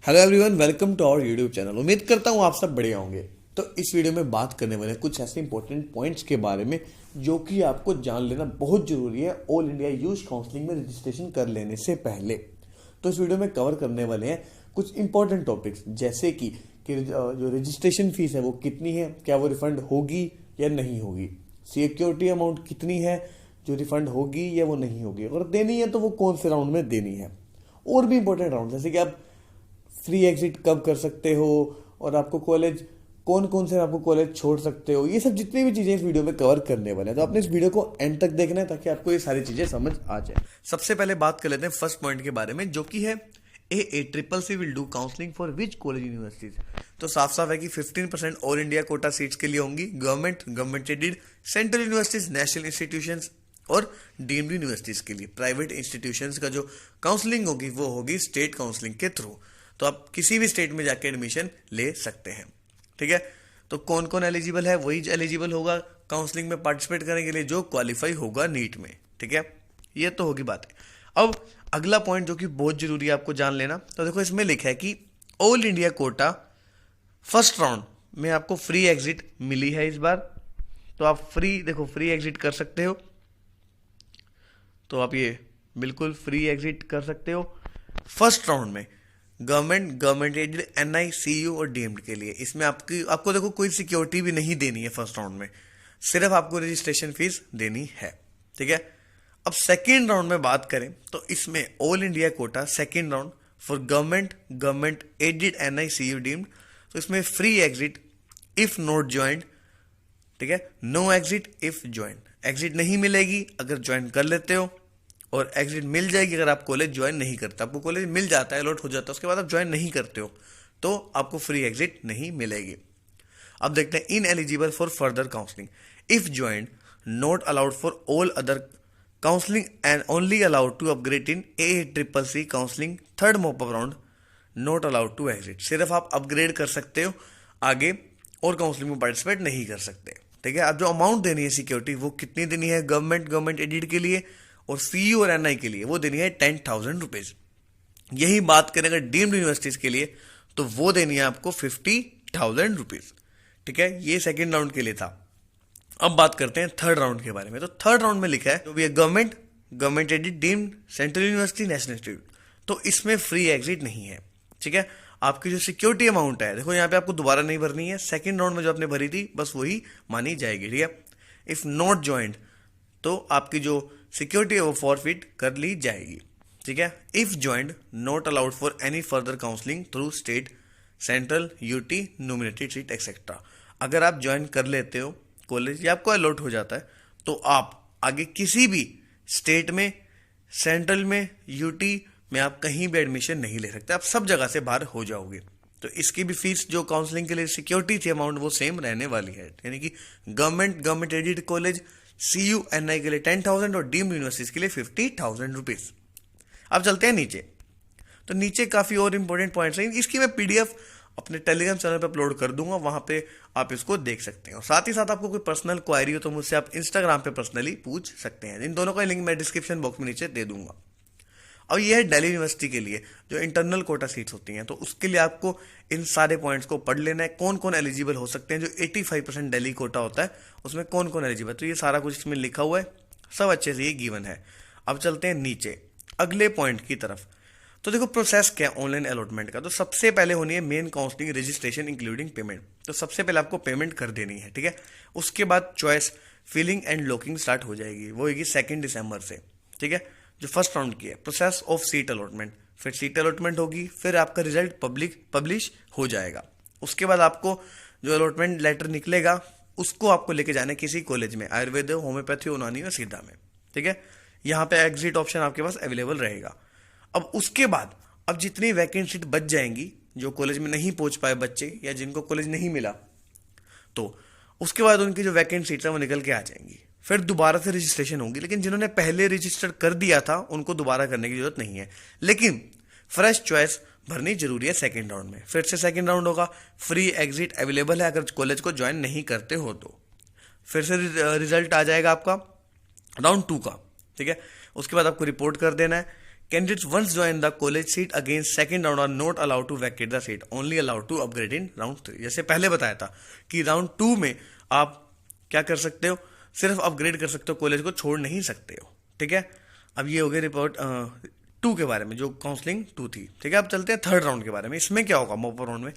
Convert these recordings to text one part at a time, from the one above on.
Hello everyone, welcome to our YouTube channel. उम्मीद करता हूँ आप सब बढ़िया होंगे। तो इस वीडियो में बात करने वाले हैं कुछ ऐसे इंपॉर्टेंट पॉइंट्स के बारे में जो कि आपको जान लेना बहुत जरूरी है ऑल इंडिया यूथ काउंसलिंग में रजिस्ट्रेशन कर लेने से पहले। तो इस वीडियो में कवर करने वाले हैं कुछ इंपॉर्टेंट टॉपिक्स, जैसे कि जो रजिस्ट्रेशन फीस है वो कितनी है, क्या वो रिफंड होगी या नहीं होगी, सिक्योरिटी अमाउंट कितनी है जो रिफंड होगी या वो नहीं होगी, अगर देनी है तो वो कौन से राउंड में देनी है, और भी इंपॉर्टेंट राउंड जैसे कि आप फ्री एग्जिट कब कर सकते हो और आपको कॉलेज कौन कौन से आपको कॉलेज छोड़ सकते हो, ये सब जितनी भी चीजें इस वीडियो में कवर करने वाले हैं। तो आपने इस वीडियो को एंड तक देखना है ताकि आपको ये सारी चीजें समझ आ जाए। सबसे पहले बात कर लेते हैं फर्स्ट पॉइंट के बारे में, जो कि है AACCC will do counselling for which college universities. तो साफ साफ है कि 15% ऑल इंडिया कोटा सीट्स के लिए होंगी, government aided, central universities, national institutions और डीम्ड यूनिवर्सिटीज के लिए। प्राइवेट इंस्टीट्यूशंस का जो काउंसलिंग होगी वो होगी स्टेट काउंसलिंग के थ्रू। तो आप किसी भी स्टेट में जाके एडमिशन ले सकते हैं, ठीक है। तो कौन कौन एलिजिबल है, वही एलिजिबल होगा काउंसलिंग में पार्टिसिपेट करने के लिए जो क्वालिफाई होगा नीट में, ठीक है। ये तो होगी बात है। अब अगला पॉइंट जो कि बहुत जरूरी है आपको जान लेना, तो देखो इसमें लिखा है कि all India Kota first round में आपको फ्री एग्जिट मिली है इस बार। तो आप फ्री एग्जिट कर सकते हो। तो आप ये बिल्कुल फ्री एग्जिट कर सकते हो फर्स्ट राउंड में गवर्नमेंट एडेड, NI, CU और डीम्ड के लिए। इसमें आपको देखो कोई सिक्योरिटी भी नहीं देनी है फर्स्ट राउंड में, सिर्फ आपको रजिस्ट्रेशन फीस देनी है, ठीक है। अब सेकेंड राउंड में बात करें तो इसमें all India quota second round for government aided, NI, CU, deemed. तो इसमें free exit if not joined, ठीक है, no exit if join. Exit नहीं मिलेगी अगर ज्वाइन कर लेते हो, और एग्जिट मिल जाएगी अगर आप कॉलेज ज्वाइन नहीं करते। आपको कॉलेज मिल जाता है, अलॉट हो जाता है, उसके बाद आप ज्वाइन नहीं करते हो तो आपको फ्री एग्जिट नहीं मिलेगी। अब देखते हैं ineligible for further counselling if join, not allowed for all other counselling and only allowed to upgrade in AACCC counselling third mop up round, not allowed to exit. सिर्फ आप अपग्रेड कर सकते हो आगे, और काउंसलिंग में पार्टिसिपेट नहीं कर सकते, ठीक है। अब जो अमाउंट देनी है सिक्योरिटी वो कितनी देनी है गवर्नमेंट एडेड के लिए और CU और NI के लिए, वो देनी है 10,000 रुपीज। यही बात करें अगर डीम्ड यूनिवर्सिटीज के लिए तो वो देनी है आपको 50,000 रुपीज, ठीक है। ये सेकेंड राउंड के लिए था। अब बात करते हैं थर्ड राउंड के बारे में। तो थर्ड राउंड में लिखा है जो भी है government aided, deemed, central university, national institute. तो इसमें फ्री एग्जिट नहीं है, ठीक है। आपकी जो सिक्योरिटी अमाउंट है देखो यहाँ पे आपको दोबारा नहीं भरनी है, सेकेंड राउंड में जो आपने भरी थी बस वही मानी जाएगी, ठीक है। इफ नॉट ज्वाइंट तो आपकी जो सिक्योरिटी है वो फॉरफिट कर ली जाएगी, ठीक है। If joint, not allowed for any further counselling through state, central, UT, nominated seat etcetera. अगर आप ज्वाइन कर लेते हो कॉलेज या आपको अलॉट हो जाता है तो आप आगे किसी भी स्टेट में, सेंट्रल में, UT में आप कहीं भी एडमिशन नहीं ले सकते, आप सब जगह से बाहर हो जाओगे। तो इसकी भी फीस जो काउंसलिंग के लिए सिक्योरिटी थी अमाउंट वो सेम रहने वाली है, यानी कि government aided college CU NI के लिए 10,000 और डीम्ड यूनिवर्सिटीज के लिए 50,000 रुपीज। अब चलते हैं नीचे। तो नीचे काफी और इंपॉर्टेंट पॉइंट्स हैं, इसकी मैं PDF अपने टेलीग्राम चैनल पे अपलोड कर दूंगा, वहां पे आप इसको देख सकते हैं। और साथ ही साथ आपको कोई पर्सनल क्वायरी हो तो मुझसे आप इंस्टाग्राम पे पर्सनली पूछ सकते हैं। इन दोनों का लिंक मैं डिस्क्रिप्शन बॉक्स में नीचे दे दूंगा। और यह है दिल्ली यूनिवर्सिटी के लिए जो इंटरनल कोटा सीट्स होती हैं, तो उसके लिए आपको इन सारे पॉइंट्स को पढ़ लेना है, कौन कौन एलिजिबल हो सकते हैं। जो 85% दिल्ली कोटा होता है उसमें कौन कौन एलिजिबल, तो ये सारा कुछ इसमें लिखा हुआ है, सब अच्छे से ये गिवन है। अब चलते हैं नीचे अगले पॉइंट की तरफ। तो देखो प्रोसेस क्या है ऑनलाइन अलॉटमेंट का। तो सबसे पहले होनी है main counselling registration including payment. तो सबसे पहले आपको पेमेंट कर देनी है, ठीक है। उसके बाद choice filling and locking start हो जाएगी, वो होगी 2 दिसंबर से, ठीक है। जो फर्स्ट राउंड की है प्रोसेस ऑफ सीट अलॉटमेंट, फिर सीट अलॉटमेंट होगी, फिर आपका रिजल्ट पब्लिश हो जाएगा। उसके बाद आपको जो अलॉटमेंट लेटर निकलेगा उसको आपको लेके जाना है किसी कॉलेज में, आयुर्वेद, होम्योपैथी, यूनानी और सीधा में, ठीक है। यहाँ पे एग्जिट ऑप्शन आपके पास अवेलेबल रहेगा। अब उसके बाद अब जितनी वैकेंट सीट बच जाएंगी, जो कॉलेज में नहीं पहुंच पाए बच्चे या जिनको कॉलेज नहीं मिला, तो उसके बाद उनकी जो वैकेंट सीट है वो निकल के आ जाएंगी। फिर दोबारा से रजिस्ट्रेशन होगी, लेकिन जिन्होंने पहले रजिस्टर कर दिया था उनको दोबारा करने की जरूरत नहीं है, लेकिन फ्रेश चॉइस भरनी जरूरी है सेकेंड राउंड में। फिर से सेकेंड राउंड होगा, फ्री एग्जिट अवेलेबल है अगर कॉलेज को ज्वाइन नहीं करते हो तो। फिर से रिजल्ट आ जाएगा आपका राउंड 2 का, ठीक है। उसके बाद आपको रिपोर्ट कर देना है Candidates once join the college seat again second round are not allowed to vacate the seat, only allowed to upgrade in round 3। जैसे पहले बताया था कि राउंड 2 में आप क्या कर सकते हो, सिर्फ अपग्रेड कर सकते हो, कॉलेज को छोड़ नहीं सकते हो। ठीक है, अब ये हो गया रिपोर्ट 2 के बारे में, जो काउंसलिंग 2 थी। ठीक है, अब चलते हैं थर्ड राउंड के बारे में। इसमें क्या होगा, मॉप अप राउंड में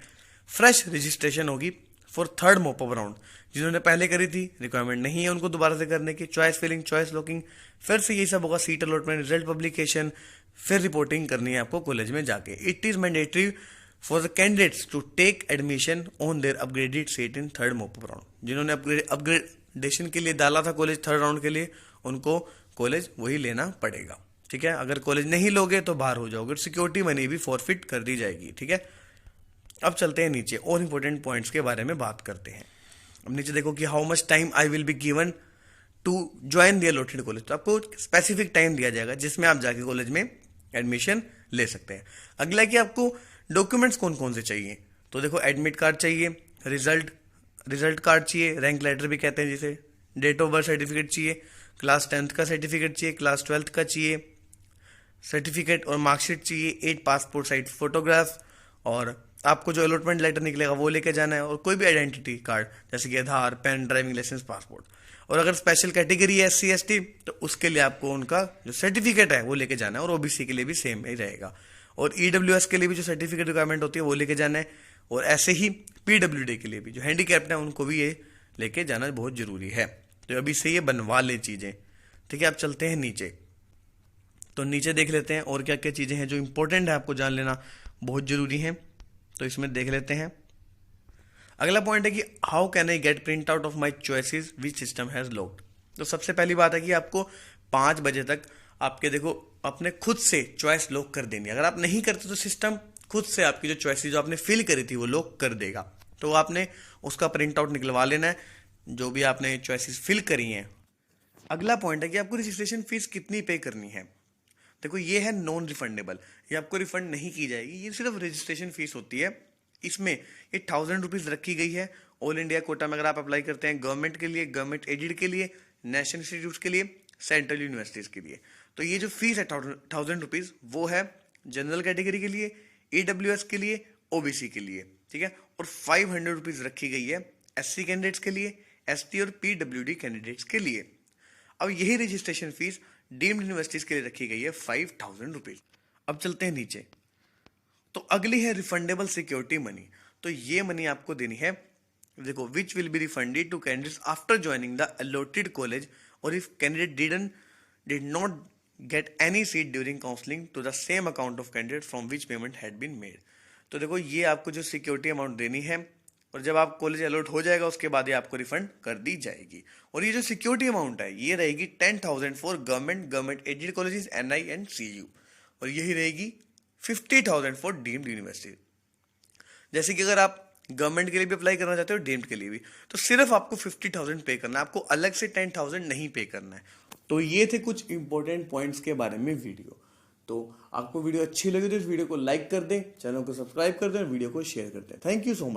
फ्रेश रजिस्ट्रेशन होगी for third mop up round. जिन्होंने पहले करी थी, रिक्वायरमेंट नहीं है उनको दोबारा से करने की। चॉइस फिलिंग, चॉइस लॉकिंग, फिर से यही सब होगा। सीट अलॉटमेंट, रिजल्ट पब्लिकेशन, फिर रिपोर्टिंग करनी है आपको कॉलेज में जाके। It is mandatory for the candidates to take admission on their upgraded seat in third mop up round. जिन्होंने अपग्रेडेशन के लिए डाला था कॉलेज थर्ड राउंड के लिए, उनको कॉलेज वही लेना पड़ेगा। ठीक है, अगर कॉलेज नहीं लोगे तो बाहर हो जाओगे, सिक्योरिटी मनी भी फॉरफिट कर दी जाएगी। ठीक है, अब चलते हैं नीचे और इंपॉर्टेंट पॉइंट्स के बारे में बात करते हैं। अब नीचे देखो कि how much time I will be given to join the allotted college. तो आपको स्पेसिफिक टाइम दिया जाएगा जिसमें आप जाके कॉलेज में एडमिशन ले सकते हैं। अगला कि आपको डॉक्यूमेंट्स कौन कौन से चाहिए, तो देखो एडमिट कार्ड चाहिए, रिजल्ट कार्ड चाहिए, रैंक लेटर भी कहते हैं जिसे, डेट ऑफ बर्थ सर्टिफिकेट चाहिए, क्लास 10th का सर्टिफिकेट चाहिए, क्लास 12th का चाहिए सर्टिफिकेट और मार्कशीट चाहिए, 8 पासपोर्ट साइज फोटोग्राफ, और आपको जो अलॉटमेंट लेटर निकलेगा वो लेके जाना है, और कोई भी आइडेंटिटी कार्ड जैसे कि आधार, पैन, ड्राइविंग लाइसेंस, पासपोर्ट। और अगर स्पेशल कैटेगरी है SC ST तो उसके लिए आपको उनका जो सर्टिफिकेट है वो लेके जाना है, और OBC के लिए भी सेम ही रहेगा। और EWS के लिए भी जो सर्टिफिकेट रिक्वायरमेंट होती है वो लेके जाना है, और ऐसे ही PWD के लिए भी जो हैंडीकैप्ड है उनको भी ये लेके जाना बहुत जरूरी है। तो अभी से ये बनवा ले चीजें। ठीक है, अब चलते हैं नीचे। तो नीचे देख लेते हैं और क्या क्या चीजें हैं जो इंपॉर्टेंट है आपको जान लेना बहुत जरूरी है, तो इसमें देख लेते हैं। अगला पॉइंट है कि how can I get print out of my choices which system has locked. तो सबसे पहली बात है कि आपको 5 बजे तक आपके देखो अपने खुद से चॉइस लॉक कर देनी है। अगर आप नहीं करते तो सिस्टम खुद से आपकी जो चॉइसेस जो आपने फिल करी थी वो लॉक कर देगा, तो आपने उसका प्रिंट आउट निकलवा लेना है जो भी आपने चॉइसेस फिल करी हैं। अगला पॉइंट है कि आपको रजिस्ट्रेशन फीस कितनी पे करनी है। देखो ये है नॉन रिफंडेबल, ये आपको रिफंड नहीं की जाएगी, ये सिर्फ रजिस्ट्रेशन फीस होती है। इसमें ये 1000 रुपीज रखी गई है ऑल इंडिया कोटा में। अगर आप अप्लाई करते हैं गवर्नमेंट के लिए, गवर्नमेंट एडेड के लिए, नेशनल इंस्टीट्यूट के लिए, सेंट्रल यूनिवर्सिटीज के लिए, तो ये जो फीस है 1000 रुपीज वो है जनरल कैटेगरी के लिए, EWS के लिए, OBC के लिए। ठीक है, और 500 रुपीज रखी गई है SC कैंडिडेट्स के लिए, ST और PWD कैंडिडेट्स के लिए। अब यही रजिस्ट्रेशन फीस डीम्ड यूनिवर्सिटीज के लिए रखी गई है 5000 रुपीज। अब चलते हैं नीचे, तो अगली है रिफंडेबल सिक्योरिटी मनी। तो ये मनी आपको देनी है, देखो which will be refunded to candidates after joining the allotted college और if candidate did not get any seat during counselling to the same account of candidate from which payment had been made. तो देखो ये आपको जो security amount देनी है, और जब आप कॉलेज अलॉट हो जाएगा उसके बाद ये आपको रिफंड कर दी जाएगी। और ये जो सिक्योरिटी अमाउंट है ये रहेगी 10,000 for government added colleges NI and CU, और यही रहेगी 50,000 फॉर डीम्ड यूनिवर्सिटी। जैसे कि अगर आप गवर्नमेंट के लिए भी अप्लाई करना चाहते हो, डीम्ड के लिए भी, तो सिर्फ आपको 50,000 पे करना है, आपको अलग से 10,000 नहीं पे करना है। तो ये थे कुछ इंपॉर्टेंट पॉइंट्स के बारे में वीडियो। तो आपको वीडियो अच्छी लगी तो इस वीडियो को लाइक कर दें, चैनल को सब्सक्राइब कर दें और वीडियो को शेयर कर दें। Thank you so much.